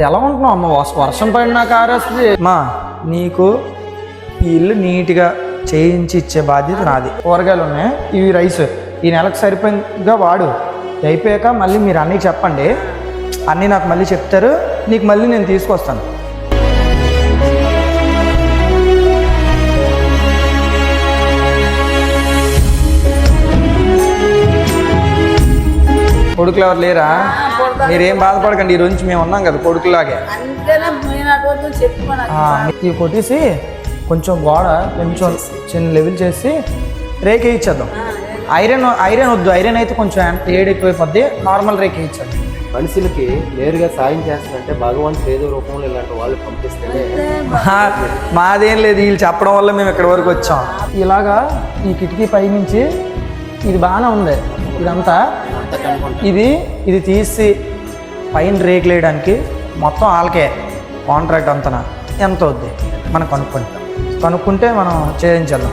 ఎలా ఉంటున్నావు అమ్మ? వర్షం పడినా కారేస్తుంది. మా నీకు ఈ ఇల్లు నీట్గా చేయించి ఇచ్చే బాధ్యత నాది. కూరగాయలు ఉన్నాయి, ఇవి రైస్ ఈ నెలకు సరిపోయిందిగా వాడు. అయిపోయాక మళ్ళీ మీరు అన్నీ చెప్పండి, అన్నీ నాకు మళ్ళీ చెప్తారు, నీకు మళ్ళీ నేను తీసుకొస్తాను. కొడుకులు ఎవరు లేరా? మీరేం బాధపడకండి, ఈ రోజు మేము ఉన్నాం కదా కొడుకులాగే. ఇవి కొట్టేసి కొంచెం గోడ కొంచెం చిన్న లెవెల్ చేసి రేక్ వేయించేద్దాం. ఐరన్ వద్దు, ఐరన్ అయితే కొంచెం ఏడు ఎక్కువైపోద్ది, నార్మల్ రేక్ వేయించేద్దాం. మనుషులకి నేరుగా సాయం చేస్తానంటే భగవంతుడు ఏదో రూపంలో ఇలాంటి వాళ్ళు పంపిస్తేనే. మాదేం లేదు, వీళ్ళు చెప్పడం వల్ల మేము ఇక్కడి వరకు వచ్చాం. ఇలాగా ఈ కిటికీ పై నుంచి ఇది బాగానే ఉంది, ఇదంతా ఇది తీసి పైన రేకులు వేయడానికి మొత్తం వాళ్ళకే కాంట్రాక్ట్ అంతనా ఎంత అవుద్ది మనం కనుక్కుంటే మనం చేయించేద్దాం.